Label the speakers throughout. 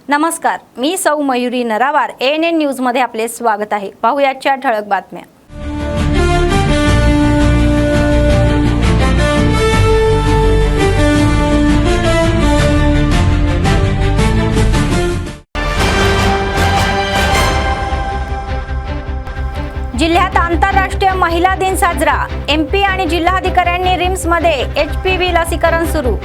Speaker 1: नमस्कार, मी सौ Mayuri नरावार ANN news मध्ये आपले स्वागत आहे। पाहूयाच्या ठळक बातम्या। जिल्ह्यात आंतरराष्ट्रीय महिला दिन साजरा। MP आणि जिल्हाधिकाऱ्यांनी रिम्स मध्ये HPV लसीकरण सुरू।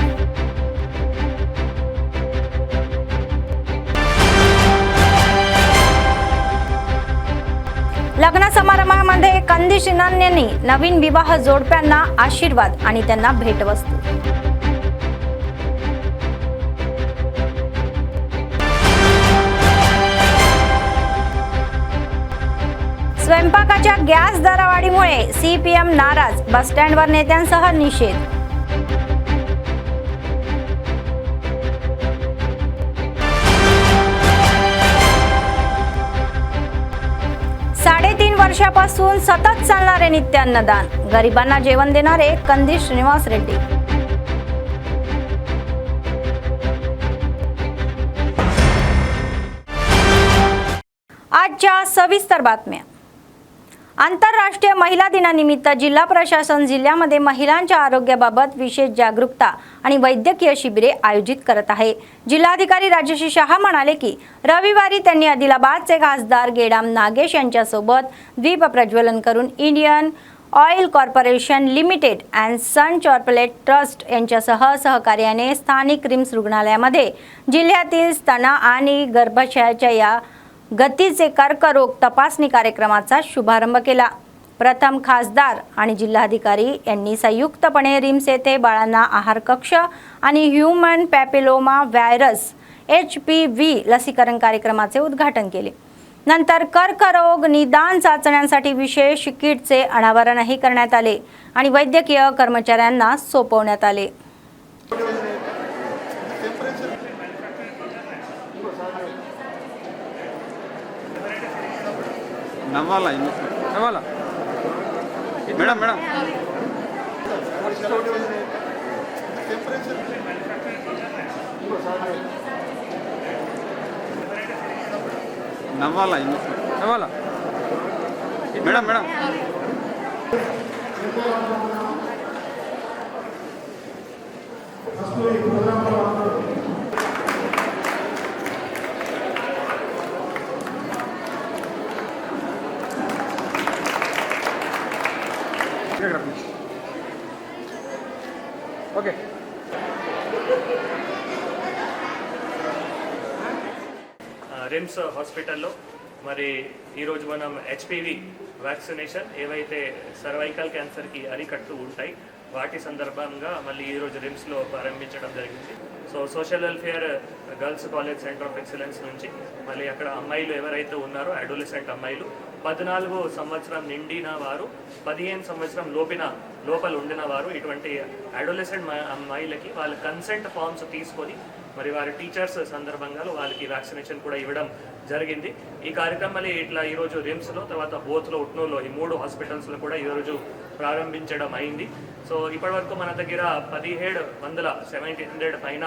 Speaker 1: लग्न समारंभामध्ये कंदिश यांनी नवीन विवाह जोडप्यांना आशीर्वाद आणि त्यांना भेटवस्तू। स्वयंपाकाच्या गॅस दरवाढीमुळे CPM नाराज, बस स्टँडवर नेत्यांसह निषेध। वर्षापासून सतत चालणारे नित्य अन्नदान, गरिबांना जेवण देणारे कंदिश श्रीनिवास रेड्डी। आजच्या सविस्तर बातम्या। आंतरराष्ट्रीय महिला दिनानिमित्त जिल्हा प्रशासन जिल्ह्यामध्ये महिलांच्या आरोग्याबाबत विशेष जागरूकता आणि वैद्यकीय शिबिरे आयोजित करत आहे। जिल्हाधिकारी राजश्री शाह म्हणाले की रविवारी त्यांनी आदिलाबादचे खासदार गेडाम नागेश यांच्यासोबत दीप प्रज्वलन करून Indian oil corporation limited and sun corporate trust यांच्यासह सहकार्याने स्थानिक रिम्स रुग्णालयामध्ये जिल्ह्यातील स्तन आणि गर्भाशयाच्या या गतीचे कर्करोग तपासणी कार्यक्रमाचा शुभारंभ केला। प्रथम खासदार आणि जिल्हाधिकारी यांनी संयुक्तपणे रिम्स येथे बाळांना आहार कक्ष आणि ह्यूमन पॅपिलोमा व्हायरस HPV लसीकरण कार्यक्रमाचे उद्घाटन केले। नंतर कर्करोग निदान चाचण्यांसाठी विशेष किटचे अनावरणही करण्यात आले आणि वैद्यकीय कर्मचाऱ्यांना सोपवण्यात आले।
Speaker 2: नवाला मैडम नवाला मैडम ओके।
Speaker 3: रिम्स హాస్పిటల్లో మరి ఈ రోజు మనం HPV వ్యాక్సినేషన్ ఏవైతే సర్వైకల్ క్యాన్సర్కి అరికట్టు ఉంటాయి వాటి సందర్భంగా మళ్ళీ ఈ రోజు రిమ్స్లో ప్రారంభించడం జరిగింది। So social welfare girls college centre of excellence నుంచి మళ్ళీ అక్కడ అమ్మాయిలు ఎవరైతే ఉన్నారో అడోలసెంట్ అమ్మాయిలు 14 సంవత్సరం నిండిన వారు 15 సంవత్సరం లోపల ఉండిన వారు ఇటువంటి అడోలసెంట్ అమ్మాయిలకి వాళ్ళ కన్సెంట్ ఫామ్స్ తీసుకొని మరి వారి టీచర్స్ సందర్భంగా వాళ్ళకి వ్యాక్సినేషన్ కూడా ఇవ్వడం జరిగింది। ఈ కార్యక్రమాన్ని ఇట్లా ఈరోజు రిమ్స్లో తర్వాత బోత్లో ఉట్నూరులో ఈ 3 హాస్పిటల్స్లో కూడా ఈరోజు ప్రారంభించడం అయింది। సో ఇప్పటివరకు మన దగ్గర 1700 పైన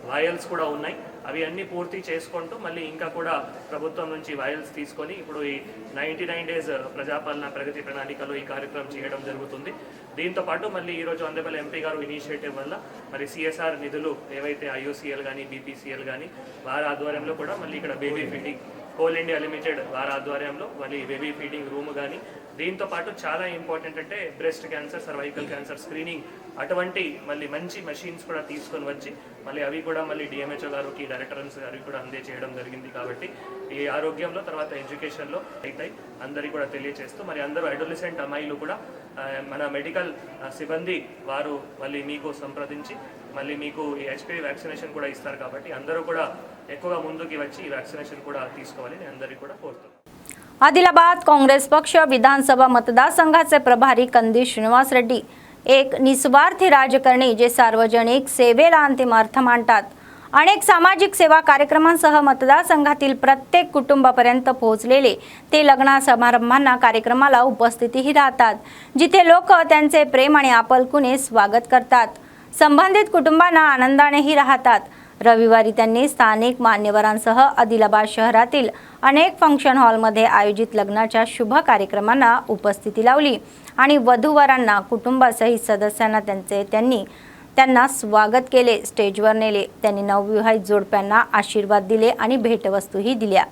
Speaker 3: వాయల్స్ కూడా ఉన్నాయి। అవి అన్నీ పూర్తి చేసుకుంటూ మళ్ళీ ఇంకా కూడా ప్రభుత్వం నుంచి వాయల్స్ తీసుకొని ఇప్పుడు ఈ 99 డేస్ ప్రజాపాలన ప్రగతి ప్రణాళికలో ఈ కార్యక్రమం చేయడం జరుగుతుంది। దీంతో పాటు మళ్ళీ ఈరోజు ఆనరబుల్ MP గారు ఇనిషియేటివ్ వల్ల మరి CSR నిధులు ఏవైతే IOCL కానీ BPCL కానీ వారి ఆధ్వర్యంలో కూడా మళ్ళీ ఇక్కడ baby feeding coal India limited వారి ఆధ్వర్యంలో మళ్ళీ బేబీ ఫీడింగ్ రూమ్ కానీ దీంతో పాటు చాలా ఇంపార్టెంట్ అంటే breast cancer cervical cancer screening అటువంటి మళ్ళీ మంచి మెషిన్స్ కూడా తీసుకొని వచ్చి మళ్ళీ అవి కూడా మళ్ళీ DMHO గారికి డైరెక్టర్స్ గారికి కూడా అందజేయడం జరిగింది। కాబట్టి ఈ ఆరోగ్యంలో తర్వాత ఎడ్యుకేషన్లో అయితే అందరికీ కూడా తెలియజేస్తూ మరి అందరూ అడోలసెంట్ అమ్మాయిలు కూడా మన మెడికల్ సిబ్బంది వారు మళ్ళీ మీకు సంప్రదించి మళ్ళీ మీకు ఈ HPV వ్యాక్సినేషన్ కూడా ఇస్తారు కాబట్టి అందరూ కూడా ఎక్కువగా ముందుకి వచ్చి ఈ వ్యాక్సినేషన్ కూడా తీసుకోవాలి నేను అందరికీ కూడా కోరుతున్నాను।
Speaker 1: आदिलाबाद काँग्रेस पक्ष विधानसभा मतदारसंघाचे प्रभारी कंदिश श्रीनिवास रेड्डी एक निस्वार्थी राजकारणी जे सार्वजनिक सेवेला अंतिम अर्थ मानतात। अनेक सामाजिक सेवा कार्यक्रमांसह मतदारसंघातील प्रत्येक कुटुंबापर्यंत पोहोचलेले ते लग्न समारंभांना कार्यक्रमाला उपस्थितही राहतात, जिथे लोक त्यांचे प्रेम आणि आपुलकीने स्वागत करतात। संबंधित कुटुंबांना आनंदानेही राहतात। रविवारी त्यांनी स्थानिक मान्यवरांसह आदिलाबाद शहरातील अनेक फंक्शन हॉलमध्ये आयोजित लग्नाच्या शुभ कार्यक्रमांना उपस्थिती लावली आणि वधूवरांना कुटुंबासहित सदस्यांना त्यांना स्वागत केले, स्टेजवर नेले. त्यांनी नवविवाहित जोडप्यांना आशीर्वाद दिले आणि भेटवस्तूही दिल्या,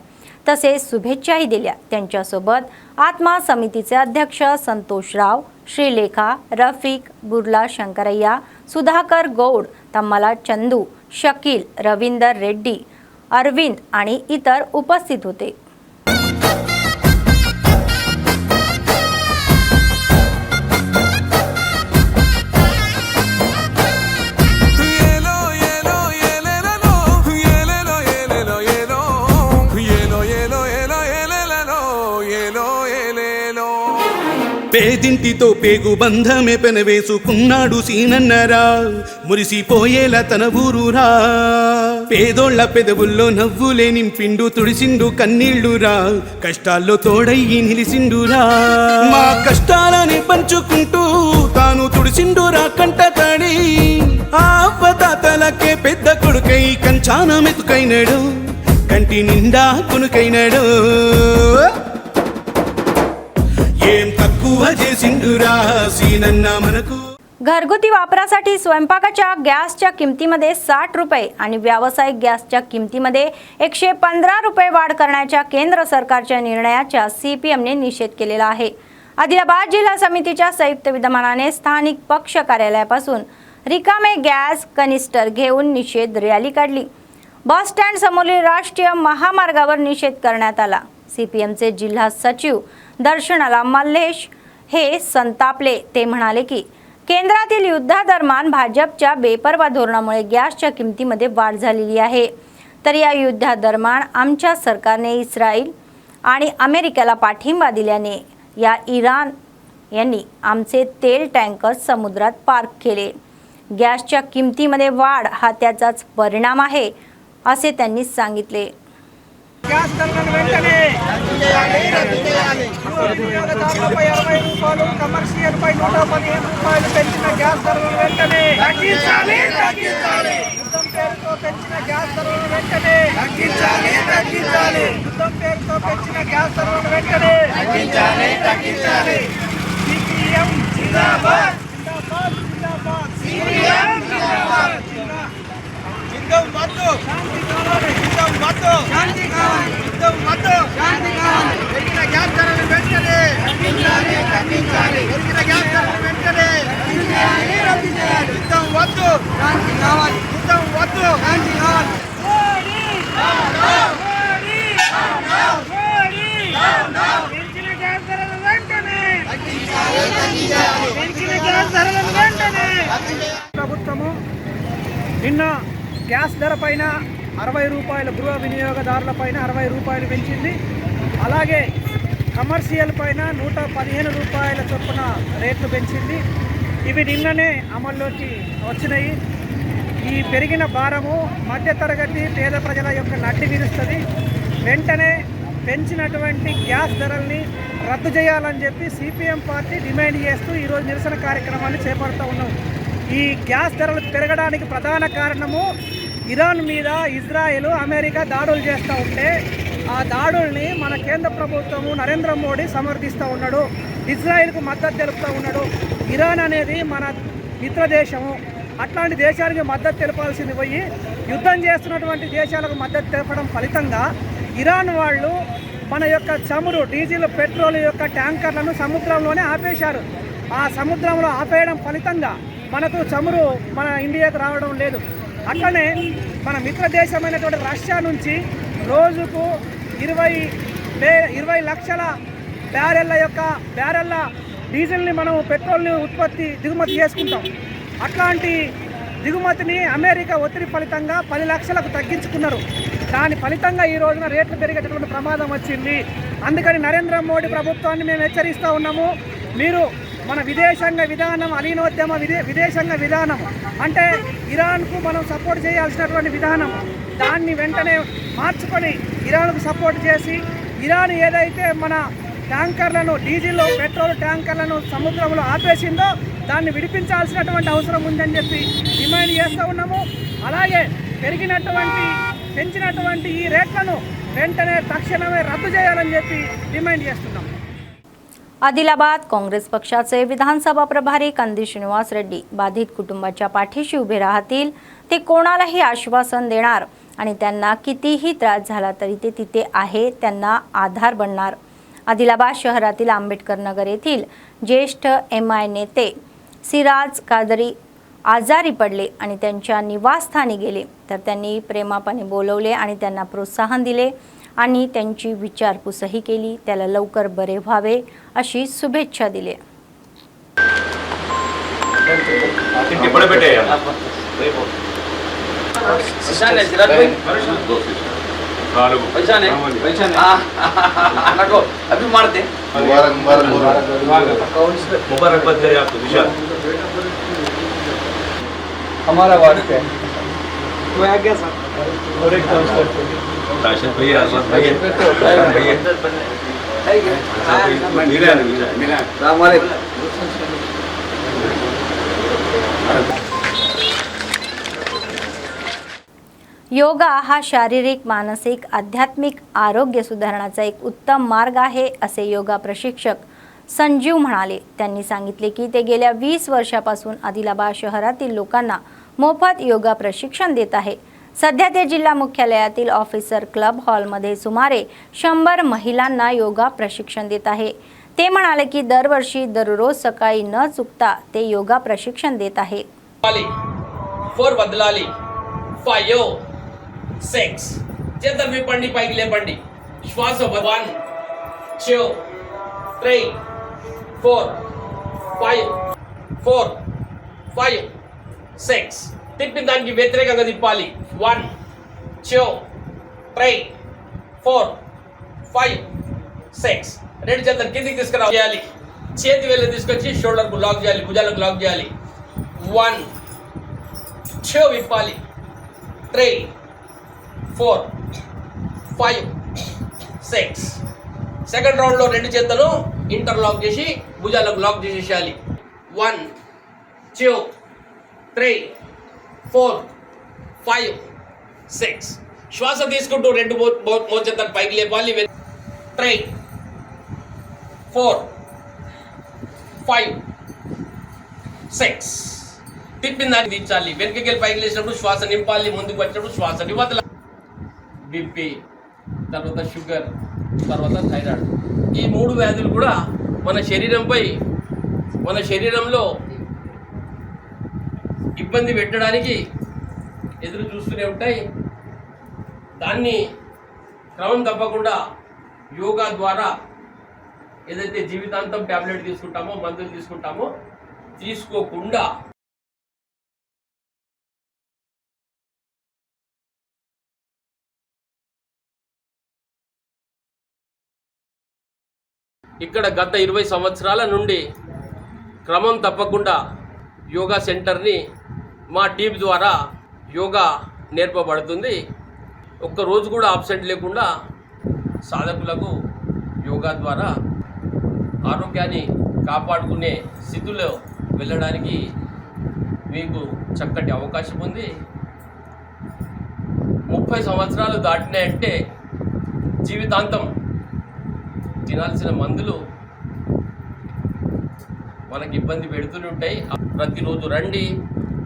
Speaker 1: तसेच शुभेच्छाही दिल्या. त्यांच्यासोबत आत्मा समितीचे अध्यक्ष संतोषराव, श्रीलेखा, रफिक, बुर्ला शंकरय्या, सुधाकर गौड, तम्माला चंदू, शकील, रवींदर रेड्डी, अरविंद आणि इतर उपस्थित होते.
Speaker 4: పేదింటితో పేగు బంధమే పెనవేసుకున్నాడు సీనన్నరా, మురిసిపోయేలా తన ఊరురా. పేదోళ్ల పెదవుల్లో నవ్వులే నింపిండు, తుడిసిండు కన్నీళ్లురా, కష్టాల్లో తోడయ్యి నిలిసిండురా. మా కష్టాలని పంచుకుంటూ తాను తుడిసిండురా కంట తడి. ఆ అవ్వతాతలకే పెద్ద కొడుకై కంచాన మెతుకైనడు, కంటి నిండా కొనుకైనడు. ఏం తక్కువ చేసిండురా సీనన్న మనకు.
Speaker 1: घरगुती वापरासाठी स्वयंपाकाच्या गॅसच्या किमतीमध्ये 60 रुपये आणि व्यावसायिक गॅसच्या किमतीमध्ये 115 रुपये वाढ करण्याच्या केंद्र सरकारच्या निर्णयाचा CPMने निषेध केलेला आहे. आदिलाबाद जिल्हा समितीच्या संयुक्त विद्यमानाने स्थानिक पक्ष कार्यालयापासून रिकामे गॅस कनिस्टर घेऊन निषेध रॅली काढली. बस स्टँड समोरील राष्ट्रीय महामार्गावर निषेध करण्यात आला. CPMचे जिल्हा सचिव दर्शनाला मल्लेश हे संतापले. ते म्हणाले की केंद्रातील युद्धादरम्यान भाजपच्या बेपर्वा धोरणामुळे गॅसच्या किमतीमध्ये वाढ झालेली आहे. तर या युद्धादरम्यान आमच्या सरकारने इस्रायल आणि अमेरिकेला पाठिंबा दिल्याने या इराण यांनी आमचे तेल टँकर समुद्रात पार्क केले. गॅसच्या किमतीमध्ये वाढ हा त्याचाच परिणाम आहे असे त्यांनी सांगितले.
Speaker 5: గ్యాస్ ధరలను వెంటనే వినియోగదారులపై 60 రూపాయలు, కమర్షియల్ పై 115 రూపాయలు పెంచిన గ్యాస్ ధరలను వెంటనే తగ్గించాలి. యుద్ధం పేరుతో పెంచిన గ్యాస్ ధరలను వెంటనే తగ్గించాలి. యుద్ధం పేరుతో పెంచిన గ్యాస్ ధరలను వెంటనే తగ్గించాలి. CPM జిందాబాద్. CPM జిందాబాద్. యుద్ధం వద్దు, యుద్ధం వద్దు, శాంతి కావాలి. యుద్ధం వద్దు, శాంతి కావాలి. పెరిగిన గ్యాస్ ధరలను వెంటనే తగ్గించాలి. పెరిగిన గ్యాస్ ధరలను వెంటనే రద్దు చేయాలి. యుద్ధం వద్దు, శాంతి కావాలి. యుద్ధం వద్దు, శాంతి కావాలి. పెంచిన గ్యాస్ ధరలను వెంటనే పెంచిన గ్యాస్ ధరలను వెంటనే. ప్రభుత్వము నిన్న గ్యాస్ ధర పైన 60 రూపాయలు, గృహ వినియోగదారుల పైన 60 రూపాయలు పెంచింది. అలాగే కమర్షియల్ పైన 115 రూపాయల చొప్పున రేట్లు పెంచింది. ఇవి నిన్ననే అమల్లోకి వచ్చినాయి. ఈ పెరిగిన భారము మధ్యతరగతి పేద ప్రజల యొక్క నడ్డి విరుస్తుంది. వెంటనే పెంచినటువంటి గ్యాస్ ధరల్ని రద్దు చేయాలని చెప్పి CPM పార్టీ డిమాండ్ చేస్తూ ఈరోజు నిరసన కార్యక్రమాన్ని చేపడుతూ ఉన్నాం. ఈ గ్యాస్ ధరలు పెరగడానికి ప్రధాన కారణము ఇరాన్ మీద ఇజ్రాయెల్, అమెరికా దాడులు చేస్తూ ఉంటే ఆ దాడుల్ని మన కేంద్ర ప్రభుత్వము నరేంద్ర మోడీ సమర్థిస్తూ ఉన్నాడు, ఇజ్రాయెల్కు మద్దతు తెలుపుతూ ఉన్నాడు. ఇరాన్ అనేది మన మిత్ర దేశము. అట్లాంటి దేశానికి మద్దతు తెలపాల్సింది పోయి యుద్ధం చేస్తున్నటువంటి దేశాలకు మద్దతు తెలపడం ఫలితంగా ఇరాన్ వాళ్ళు మన యొక్క చమురు, డీజిల్, పెట్రోల్ యొక్క ట్యాంకర్లను సముద్రంలోనే ఆపేశారు. ఆ సముద్రంలో ఆపేయడం ఫలితంగా మనకు చమురు మన ఇండియాకు రావడం లేదు. అట్లనే మన మిత్ర దేశమైనటువంటి రష్యా నుంచి రోజుకు 20 లక్షల బ్యారెల్ల డీజిల్ని మనం పెట్రోల్ని దిగుమతి చేసుకుంటాం. అట్లాంటి దిగుమతిని అమెరికా ఒత్తిడి ఫలితంగా 10 లక్షలకు తగ్గించుకున్నారు. దాని ఫలితంగా ఈ రోజున రేట్లు పెరిగేటటువంటి ప్రమాదం వచ్చింది. అందుకని నరేంద్ర మోడీ ప్రభుత్వాన్ని మేము హెచ్చరిస్తూ ఉన్నాము. మీరు మన విదేశాంగ విధానం, అలీనోద్యమ విదేశాంగ విధానం అంటే ఇరాన్కు మనం సపోర్ట్ చేయాల్సినటువంటి విధానం, దాన్ని వెంటనే మార్చుకొని ఇరాన్కు సపోర్ట్ చేసి ఇరాన్ ఏదైతే మన ట్యాంకర్లను, డీజిల్, పెట్రోల్ ట్యాంకర్లను సముద్రంలో ఆపేసిందో దాన్ని విడిపించాల్సినటువంటి అవసరం ఉందని చెప్పి డిమాండ్ చేస్తూ ఉన్నాము. అలాగే పెంచినటువంటి ఈ రేట్లను వెంటనే తక్షణమే రద్దు చేయాలని చెప్పి డిమాండ్ చేస్తున్నాం.
Speaker 1: आदिलाबाद काँग्रेस पक्षाचे विधानसभा प्रभारी कंदी श्रीनिवास रेड्डी बाधित कुटुंबाच्या पाठीशी उभे राहतील, ते कोणालाही आश्वासन देणार आणि त्यांना कितीही त्रास झाला तरी ते तिथे आहे, त्यांना आधार बनणार. आदिलाबाद शहरातील आंबेडकर नगर येथील ज्येष्ठ MI नेते सिराज कादरी आजारी पडले आणि त्यांच्या निवासस्थानी गेले, तर त्यांनी प्रेमापाने बोलवले आणि त्यांना प्रोत्साहन दिले आणि त्यांची विचारपूसही केली, त्याला लवकर बरे व्हावे अशी शुभेच्छा दिली.
Speaker 6: अभी मारते मुबारकबाद करे आपको विशाल
Speaker 5: हमारा वार्ड पे कोई आ गया सर और एक
Speaker 6: राशन भैया भैया
Speaker 1: योगा हा शारीरिक, मानसिक, आध्यात्मिक आरोग्य सुधारण्याचा एक उत्तम मार्ग आहे, असे योगा प्रशिक्षक संजीव म्हणाले. त्यांनी सांगितले की ते गेल्या 20 वर्षापासून आदिलाबाद शहरातील लोकांना मोफत योगा प्रशिक्षण देत आहे. सध्या ते जिल्हा मुख्यालयातील ऑफिसर क्लब हॉलमध्ये सुमारे 100 महिलांना योगा प्रशिक्षण देत आहे. ते म्हणाले की दरवर्षी दररोज सकाळी न चुकता ते योगा प्रशिक्षण देत आहे.
Speaker 7: 4 बदलाली 5 6 చేతులు విప్పండి పైకి లేపండి శ్వాస 1 2 3 4 5 4 5 6 తిప్పిన దానికి వ్యతిరేకంగా తిప్పాలి 1 2 3 4 5 6 రెండు చేతులు కిందికి తీసుకురావాలి చేతి వేలు తీసుకొచ్చి షోల్డర్ కు లాక్ చేయాలి భుజాలకు లాక్ చేయాలి 1 2 విప్పాలి 3 4 5 6 సెకండ్ రౌండ్ లో రెండు చేతులు ఇంటర్లాక్ చేసి భుజాలకు లాక్ చేసేయాలి 1 2 3 4 5 6 శ్వాస తీసుకుంటూ రెండు మోచేతులు పైకి లేపాలి 3 4 5 6 తిప్పిన దాన్ని దించాలి వెనకకి పైకి లేచినప్పుడు శ్వాస నింపాలి ముందుకు వచ్చినప్పుడు శ్వాసని వదలాలి బీపీ తర్వాత షుగర్ తర్వాత థైరాయిడ్ ఈ 3 వ్యాధులు కూడా మన శరీరంలో ఇబ్బంది పెట్టడానికి ఎదురు చూస్తూనే ఉంటాయి. దాన్ని క్రమం తప్పకుండా యోగా ద్వారా ఏదైతే జీవితాంతం టాబ్లెట్ తీసుకుంటామో మందులు తీసుకుంటామో తీసుకోకుండా ఇక్కడ గత 20 సంవత్సరాల నుండి క్రమం తప్పకుండా యోగా సెంటర్ని మా టీం ద్వారా యోగా నేర్పబడుతుంది. ఒక్క రోజు కూడా అబ్సెంట్ లేకుండా సాధకులకు యోగా ద్వారా ఆరోగ్యాన్ని కాపాడుకునే స్థితిలో వెళ్ళడానికి మీకు చక్కటి అవకాశం ఉంది. 30 సంవత్సరాలు దాటినాయంటే జీవితాంతం తినాల్సిన మందులు మనకి ఇబ్బంది పెడుతూనే ఉంటాయి. ప్రతిరోజు రండి,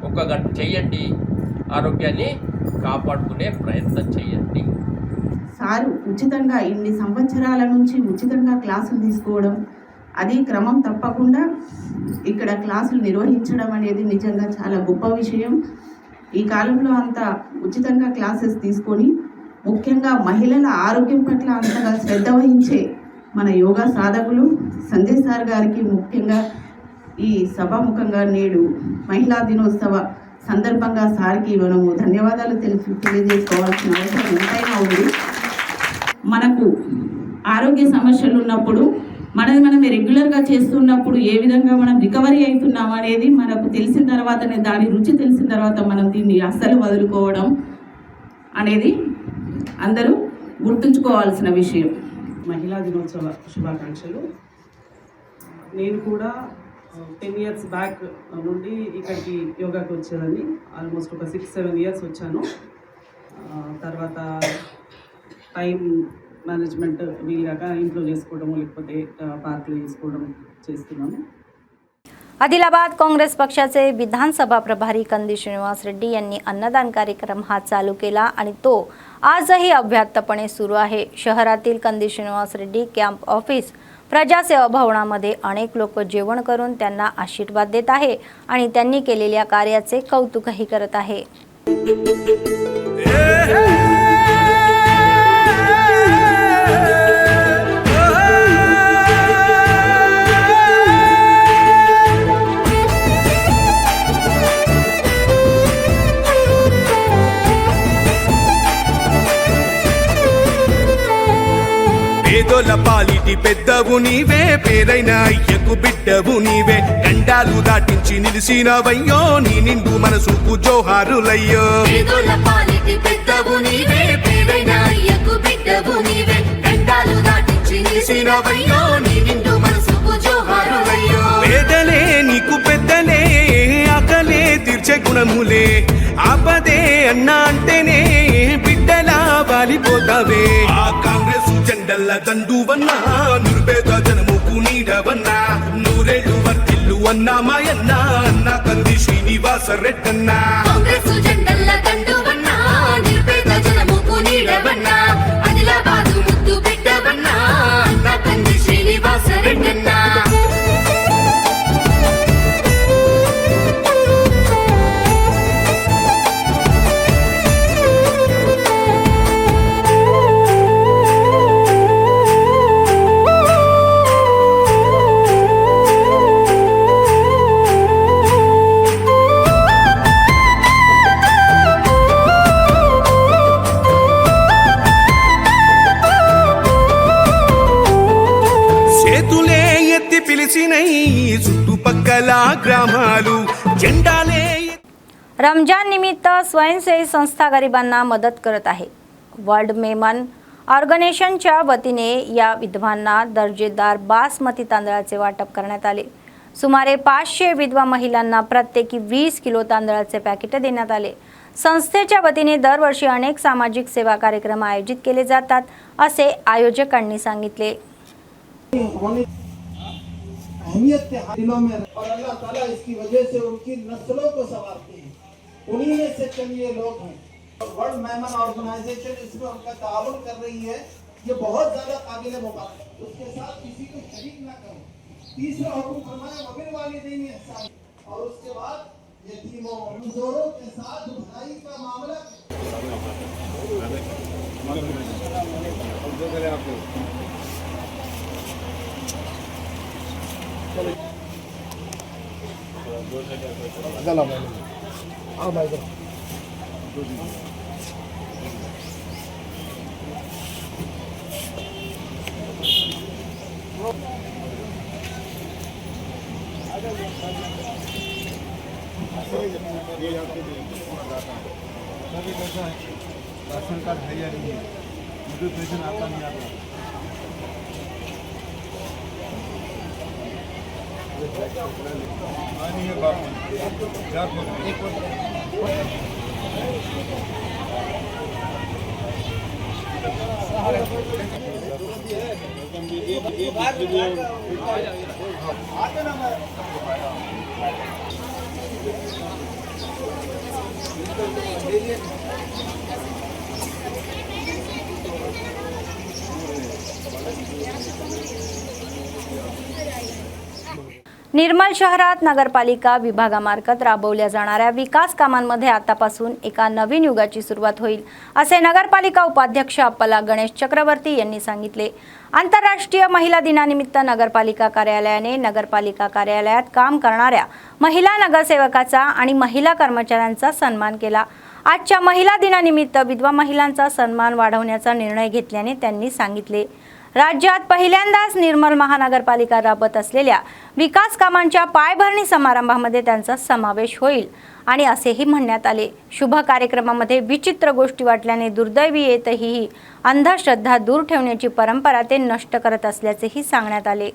Speaker 7: 1 గంట చేయండి, ఆరోగ్యాన్ని కాపాడుకునే ప్రయత్నం చేయండి.
Speaker 8: సారు ఉచితంగా ఇన్ని సంవత్సరాల నుంచి ఉచితంగా క్లాసులు తీసుకోవడం, అది క్రమం తప్పకుండా ఇక్కడ క్లాసులు నిర్వహించడం అనేది నిజంగా చాలా గొప్ప విషయం. ఈ కాలంలో అంత ఉచితంగా క్లాసెస్ తీసుకొని ముఖ్యంగా మహిళల ఆరోగ్యం పట్ల అంతగా శ్రద్ధ వహించే మన యోగా సాధకులు సంజయ్ సార్ గారికి ముఖ్యంగా ఈ సభాముఖంగా నేడు మహిళా దినోత్సవ సందర్భంగా సార్కి మనము ధన్యవాదాలు తెలియజేసుకోవాల్సిన అవసరం ఎంతైనా ఉంది. మనకు ఆరోగ్య సమస్యలు ఉన్నప్పుడు మనమే రెగ్యులర్గా చేస్తున్నప్పుడు ఏ విధంగా మనం రికవరీ అవుతున్నాం అనేది మనకు తెలిసిన తర్వాతనే, దాని రుచి తెలిసిన తర్వాత మనం దీన్ని అస్సలు వదులుకోవడం అనేది అందరూ గుర్తుంచుకోవాల్సిన విషయం.
Speaker 9: మహిళా దినోత్సవ శుభాకాంక్షలు. నేను కూడా 10 years బ్యాక్ నుండి ఇక్కడికి యోగాకి వచ్చేదాన్ని. ఆల్మోస్ట్ ఒక 6-7 years వచ్చాను. తర్వాత టైం మేనేజ్మెంట్ వీలుగాక ఇంట్లో చేసుకోవడము లేకపోతే పార్కులు చేసుకోవడం చేస్తున్నాము.
Speaker 1: आदिलाबाद काँग्रेस पक्षाचे विधानसभा प्रभारी कंदी श्रीनिवास रेड्डी यांनी अन्नदान कार्यक्रम हा चालू केला आणि तो आजही अव्याहतपणे सुरू आहे. शहरातील कंदी श्रीनिवास रेड्डी कॅम्प ऑफिस प्रजासेवा भवनामध्ये अनेक लोक जेवण करून त्यांना आशीर्वाद देत आहे आणि त्यांनी केलेल्या कार्याचे कौतुकही करत आहे.
Speaker 4: పేదోల పాలిటి పెద్దవు నీవే, పేరైన అయ్యకు బిడ్డవు నీవే, గండాలు దాటించి నిలిసినవయ్యో, నీ నిండు మనసుకు జోహారులయ్యో.
Speaker 10: పేదోల పాలిటి పెద్దవు నీవే, పేరైన అయ్యకు బిడ్డవు నీవే, గండాలు దాటించి నిలిసినవయ్యో, నీ నిండు మనసుకు జోహారులయ్యో.
Speaker 4: పేదలే నీకు పెద్దలే, ఆకలే తీర్చే గుణములే, ఆపదే అన్నా అంటేనే బిడ్డలా వాలిపోతావే. ఆ కాంగ్రెస్ జెండల్ల దండువన్నా, నిరుపేద జనముకు నీడవన్నా, నూరేళ్లు వర్తిల్లు అన్నా మాయన్న, అన్న కంది శ్రీనివాస రెడ్డన్నా.
Speaker 10: కాంగ్రెస్ జెండల్ల దండువన్నా, నిరుపేద జనముకు నీడవన్నా, ఆదిలాబాదు ముద్దు బిడ్డవన్నా, అన్న కంది శ్రీనివాస రెడ్డన్నా.
Speaker 4: చేతులే ఎత్తి పిలిచినై చుట్టుపక్కల గ్రామాలు జెండాలే.
Speaker 1: रमजान निमित्त स्वयंसेवी संस्था गरिबांना मदत करत आहे. वर्ल्ड मेमन ऑर्गनायझेशनच्या वतीने या विधवांना दर्जेदार बासमती तांदळाचे वाटप करण्यात आले. सुमारे 500 विधवा महिलांना प्रत्येकी 20 किलो तांदळाचे पॅकेट देण्यात आले. संस्थेच्या वतीने दरवर्षी अनेक सामाजिक सेवा कार्यक्रम आयोजित केले जातात असे आयोजकांनी सांगितले.
Speaker 11: अहमियत के दिलों में और अल्लाह ताला इसकी वजह से उनकी नस्लों को संवारते हैं. उन्हीं में से चंद ये लोग हैं. वर्ल्ड मेमन ऑर्गेनाइजेशन इसमें उनका ताउन कर रही है. ये बहुत ज्यादा काबिल मुबारक है. उसके साथ किसी को शरीक ना करो. तीसरा हुक्म फरमाया वबिल वालिदैन इहसान, और उसके बाद यतीमों कमजोरों के साथ भलाई का मामला. राशन कार्ड है या नहीं है, मुझे पेंशन आता नहीं आता. नहीं है बात
Speaker 1: निर्मल शहरात नगरपालिका विभागामार्फत राबवल्या जाणाऱ्या विकास कामांमध्ये आतापासून एका नवीन युगाची सुरुवात होईल असे नगरपालिका उपाध्यक्ष अप्पला गणेश चक्रवर्ती यांनी सांगितले. आंतरराष्ट्रीय महिला दिनानिमित्त नगरपालिका कार्यालयाने नगरपालिका कार्यालयात काम करणाऱ्या महिला नगरसेवकाचा आणि महिला कर्मचाऱ्यांचा सन्मान केला. आजच्या महिला दिनानिमित्त विधवा महिलांचा सन्मान वाढवण्याचा निर्णय घेतल्याने त्यांनी सांगितले. राज्यात पहिल्यांदाच निर्मल महानगरपालिका राबवत असलेल्या विकास कामांच्या पायाभरणी समारंभामध्ये त्यांचा समावेश होईल आणि असेही म्हणण्यात आले. शुभ कार्यक्रमामध्ये विचित्र गोष्टी वाटल्याने दुर्दैवी येतही ही अंधश्रद्धा दूर ठेवण्याची परंपरा ते नष्ट करत असल्याचेही सांगण्यात आले.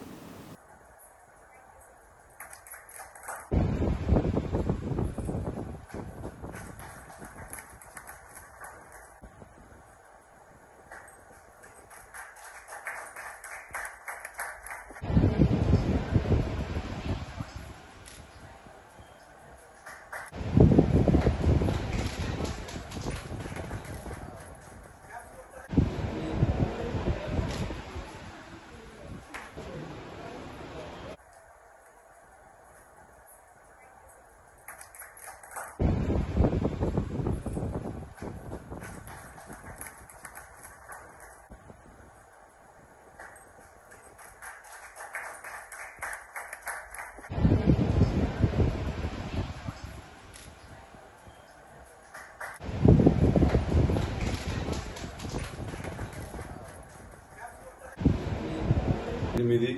Speaker 12: 8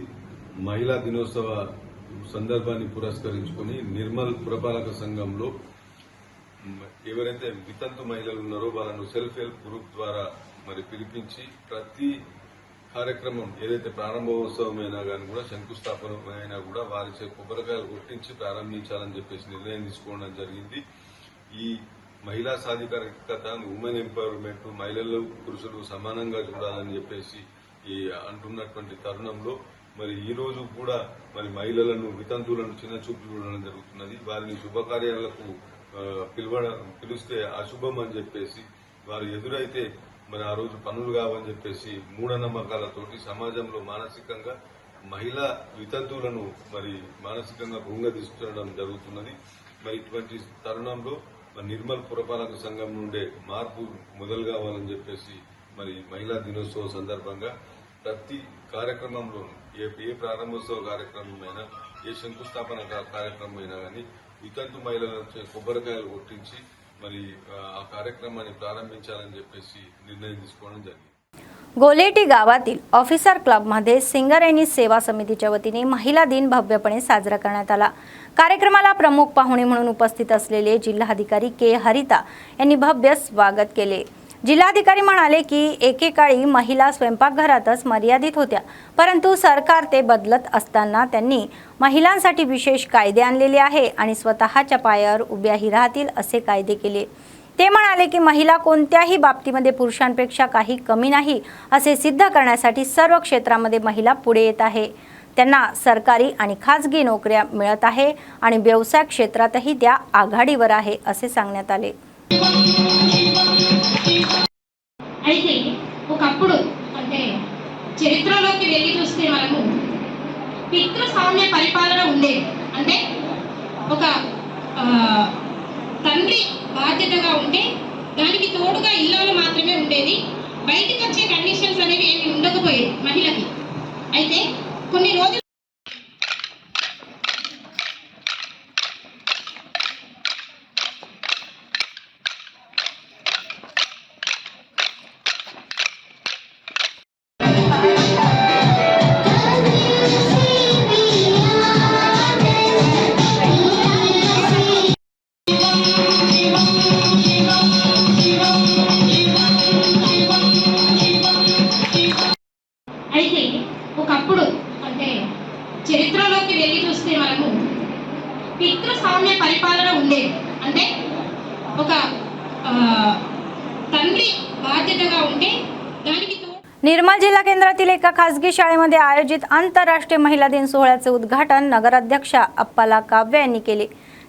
Speaker 12: మహిళా దినోత్సవ సందర్భాన్ని పురస్కరించుకొని నిర్మల్ పురపాలక సంఘంలో ఎవరైతే వితంతు మహిళలు ఉన్నారో వాళ్ళను సెల్ఫ్ హెల్ప్ గ్రూప్ ద్వారా మరి పిలిపించి ప్రతి కార్యక్రమం ఏదైతే ప్రారంభోత్సవమైనా కానీ కూడా శంకుస్థాపన అయినా కూడా వారిచే కొబ్బరికాయలు కొట్టించి ప్రారంభించాలని చెప్పేసి నిర్ణయం తీసుకోవడం జరిగింది. ఈ మహిళా సాధికారికత, ఉమెన్ ఎంపవర్మెంట్, మహిళలు పురుషులు సమానంగా చూడాలని చెప్పేసి ఈ అంటున్నటువంటి తరుణంలో మరి ఈ రోజు కూడా మరి మహిళలను వితంతువులను చిన్న చూపు చూడడం జరుగుతున్నది. వారిని శుభకార్యాలకు పిలిస్తే అశుభం అని చెప్పేసి వారు ఎదురైతే మరి ఆ రోజు పనులు కావని చెప్పేసి మూఢనమ్మకాలతోటి సమాజంలో మానసికంగా మహిళా వితంతువులను మరి మానసికంగా కృంగదీస్తుండడం జరుగుతున్నది. మరి ఇటువంటి తరుణంలో నిర్మల్ పురపాలక సంఘం నుండే మార్పు మొదలు కావాలని చెప్పేసి మరి మహిళా దినోత్సవ సందర్భంగా ప్రతి కార్యక్రమంలో ఏ ప్రారంభోత్సవ కార్యక్రమమైనా, ఏ శంకుస్థాపన కార్యక్రమం అయినా కానీ వితంతు మహిళలచే కొబ్బరికాయలు కొట్టించి మరి ఆ కార్యక్రమాన్ని प्रारंभिंचाలని చెప్పేసి निर्णय తీసుకోవడం జరిగింది.
Speaker 1: गोलेटी गावातील ऑफिसर क्लबमध्ये सिंगरेनी सेवा समितीच्या वतीने महिला दिन भव्यपणे साजरा करण्यात आला. कार्यक्रमाला प्रमुख पाहुणे म्हणून उपस्थित असलेले जिल्हाधिकारी के हरिता यांनी भव्य स्वागत केले. जिल्हाधिकारी म्हणाले की एकेकाळी महिला स्वयंपाकघरातच मर्यादित होत्या, परंतु सरकार ते बदलत असताना त्यांनी महिलांसाठी विशेष कायदे आणलेले आहे आणि स्वतःच्या पायावर उभ्याही राहतील असे कायदे केले. ते म्हणाले की महिला कोणत्याही बाबतीमध्ये पुरुषांपेक्षा काही कमी नाही असे सिद्ध करण्यासाठी सर्व क्षेत्रामध्ये महिला पुढे येत आहे. त्यांना सरकारी आणि खासगी नोकऱ्या मिळत आहे आणि व्यवसाय क्षेत्रातही त्या आघाडीवर आहे असे सांगण्यात आले.
Speaker 13: అయితే ఒకప్పుడు అంటే చరిత్రలోకి వెళ్ళి చూస్తే మనము పితృస్వామ్య పరిపాలన ఉండేది. అంటే ఒక తండ్రి బాధ్యతగా ఉంటే దానికి తోడుగా ఇల్లాలు మాత్రమే ఉండేది. బయటికి వచ్చే కండిషన్స్ అనేవి ఏమి ఉండకపోయేది మహిళకి. అయితే కొన్ని రోజులు ఒకప్పుడు అంటే చరిత్రలోకి వెళ్ళి చూస్తే మనము పితృస్వామ్య పరిపాలన ఉండేది. అంటే ఒక తండ్రి బాధ్యతగా ఉంటే దానికి
Speaker 1: निर्मल जिल्हा केंद्रातील एका खासगी शाळेमध्ये आयोजित आंतरराष्ट्रीय महिला दिन सोहळ्याचे उद्घाटन नगराध्यक्षा अप्पाला काव्य यांनी केले.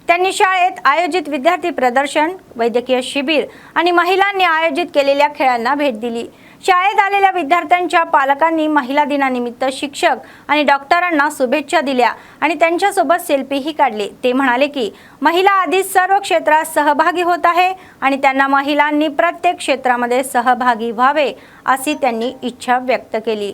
Speaker 1: त्यांनी शाळेत आयोजित विद्यार्थी प्रदर्शन, वैद्यकीय शिबिर आणि महिलांनी आयोजित केलेल्या खेळांना भेट दिली. शाळेत आलेल्या विद्यार्थ्यांच्या पालकांनी महिला दिनानिमित्त शिक्षक आणि डॉक्टरांना शुभेच्छा दिल्या आणि त्यांच्यासोबत सेल्फीही काढले. ते म्हणाले की महिला आधीच सर्व क्षेत्रात सहभागी होत आहे आणि त्यांना महिलांनी प्रत्येक क्षेत्रामध्ये सहभागी व्हावे अशी त्यांनी इच्छा व्यक्त केली.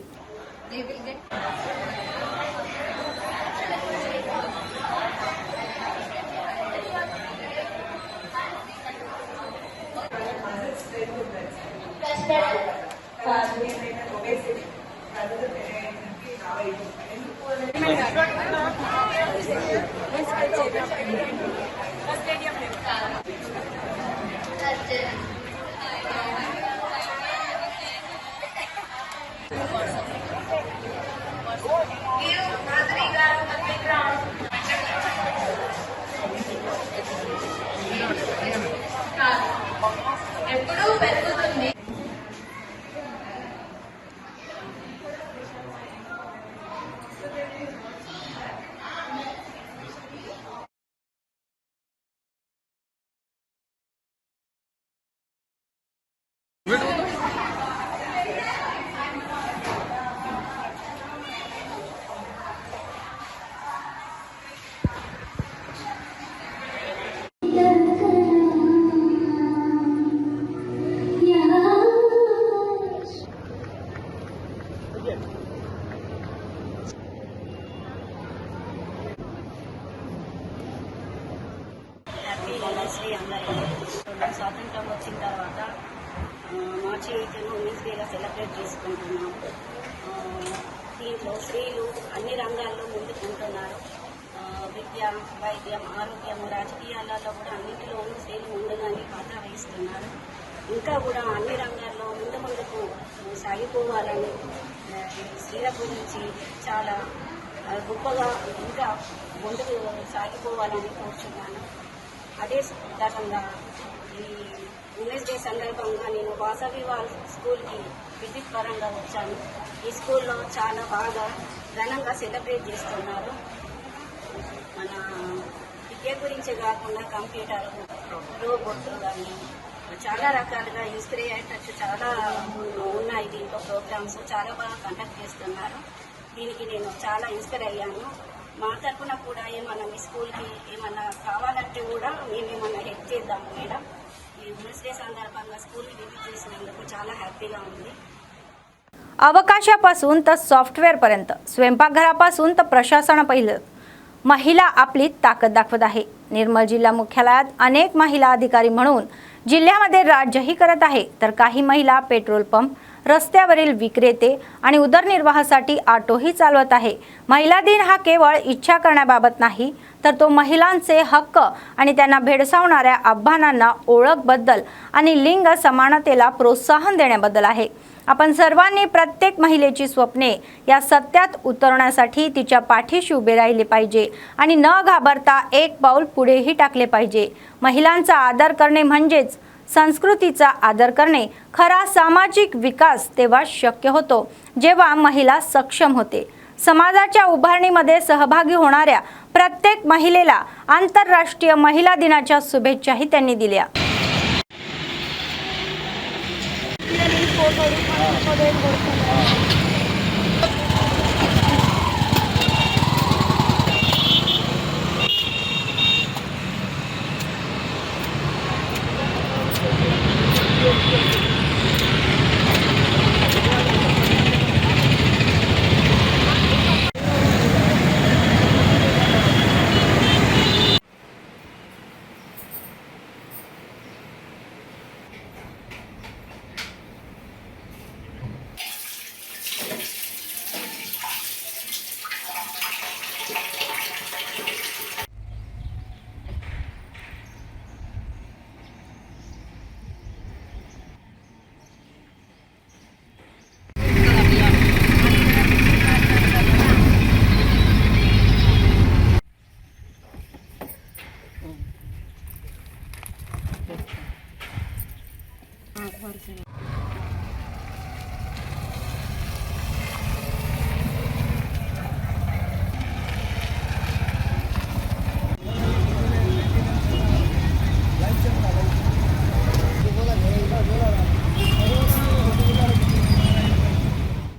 Speaker 14: స్వాతంత్రం వచ్చిన తర్వాత మార్చి 8న ఉమెన్స్ డేగా సెలబ్రేట్ చేసుకుంటున్నాము. దీంట్లో స్త్రీలు అన్ని రంగాల్లో ముందుకుంటున్నారు. విద్య, వైద్యం, ఆరోగ్యం, రాజకీయాలలో కూడా అన్నింటిలోనూ స్త్రీలు ముందుగానే పాత్ర వహిస్తున్నారు. ఇంకా కూడా అన్ని రంగాల్లో ముందుకు సాగిపోవాలని, స్త్రీల గురించి చాలా గొప్పగా ఇంకా ముందుకు సాగిపోవాలని కోరుచున్నాను. అదే రకంగా ఈ ఉమెన్స్ డే సందర్భంగా నేను వాసవి వాళ్ళ స్కూల్కి విజిట్ పరంగా వచ్చాను. ఈ స్కూల్లో చాలా బాగా ఘనంగా సెలబ్రేట్ చేస్తున్నారు. మన విద్య గురించి కాకుండా కంప్యూటర్, రోబోట్ కానీ చాలా రకాలుగా ఇన్స్పైర్ అయ్యేటట్టు చాలా ఉన్నాయి. దీంట్లో ప్రోగ్రామ్స్ చాలా బాగా కండక్ట్ చేస్తున్నారు. దీనికి నేను చాలా ఇన్స్పైర్ అయ్యాను. మా తరఫున కూడా ఏమన్నా మీ స్కూల్కి ఏమన్నా కావాలంటే కూడా మేము ఏమన్నా హెల్ప్ చేద్దాము మేడం. ఈ ఉమెన్స్ డే संदर्भात स्कूल विजिट చేసినందుకు చాలా హ్యాపీగా ఉంది.
Speaker 1: अवकाशापासून तर सॉफ्टवेअरपर्यंत, स्वयंपाकघरापासून तर प्रशासनापर्यंत महिला आपली ताकद दाखवत आहे. निर्मल जिल्हा मुख्यालयात अनेक महिला अधिकारी म्हणून जिल्ह्यामध्ये राज्यही करत आहे. तर काही महिला पेट्रोल पंप, रस्त्यावरील विक्रेते आणि उदरनिर्वाहासाठी ऑटोही चालवत आहे. महिला दिन हा केवळ इच्छा करण्याबाबत नाही, तर तो महिलांचे हक्क आणि त्यांना भेडसावणाऱ्या आव्हानांना ओळखबद्दल आणि लिंग समानतेला प्रोत्साहन देण्याबद्दल आहे. आपण सर्वांनी प्रत्येक महिलेची स्वप्ने या सत्यात उतरण्यासाठी तिच्या पाठीशी उभे राहिले पाहिजे आणि न घाबरता एक पाऊल पुढेही टाकले पाहिजे. महिलांचा आदर करणे म्हणजेच संस्कृतीचा आदर करणे. खरा सामाजिक विकास तेव्हा शक्य होतो जेव्हा महिला सक्षम होते. समाजाच्या उभारणीमध्ये सहभागी होणाऱ्या प्रत्येक महिलेला आंतरराष्ट्रीय महिला दिनाच्या शुभेच्छाही त्यांनी दिल्या.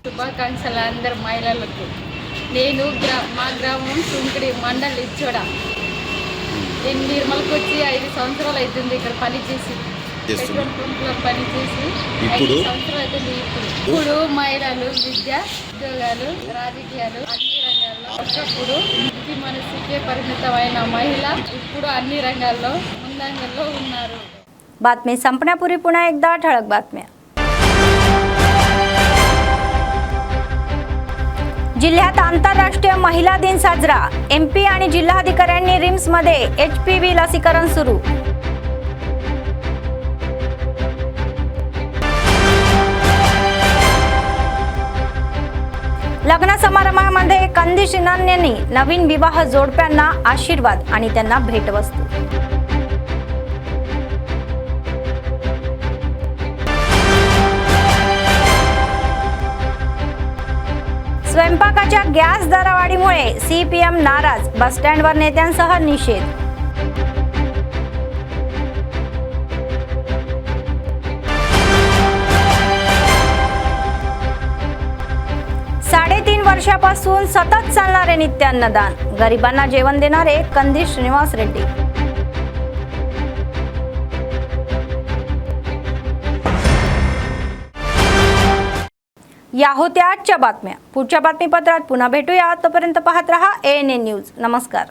Speaker 15: శుభాకాంక్షలు అందరు మహిళలకు. నేను మా గ్రామం సుంకడి మండల్ ఇచ్చోడ. నేను నిర్మల్కి వచ్చి 5 సంవత్సరాలు అవుతుంది ఇక్కడ పనిచేసి, పెట్రోల్ పంపులో పనిచేసి 5 సంవత్సరాలు అవుతుంది. ఇప్పుడు మహిళలు విద్య, ఉద్యోగాలు, రాజకీయాలు అన్ని రంగాల్లో ఒకప్పుడు ఇంటి మనసుకే పరిమితమైన మహిళ ఇప్పుడు అన్ని రంగాల్లో ముందంజల్లో ఉన్నారు.
Speaker 1: बातमी संपण्यापूर्वी पुन्हा एकदा ठळक बातम्या. जिल्ह्यात आंतरराष्ट्रीय महिला दिन साजरा. MP आणि जिल्हाधिकाऱ्यांनी रिम्समध्ये HPV लसीकरण सुरू. लग्न समारंभामध्ये कंदिशनांनी नवीन विवाह जोडप्यांना आशीर्वाद आणि त्यांना भेटवस्तू. स्वयंपाकाच्या गॅस दरवाढीमुळे CPM नाराज. बस स्टँडवर नेत्यांसह निषेध. साडेतीन वर्षापासून सतत चालणारे नित्य अन्नदान. गरिबांना जेवण देणारे कंदी श्रीनिवास रेड्डी. या होत्या आजच्या बातम्या. पुढच्या बातमीपत्रात पुन्हा भेटूया. तोपर्यंत पाहत रहा ANN न्यूज. नमस्कार.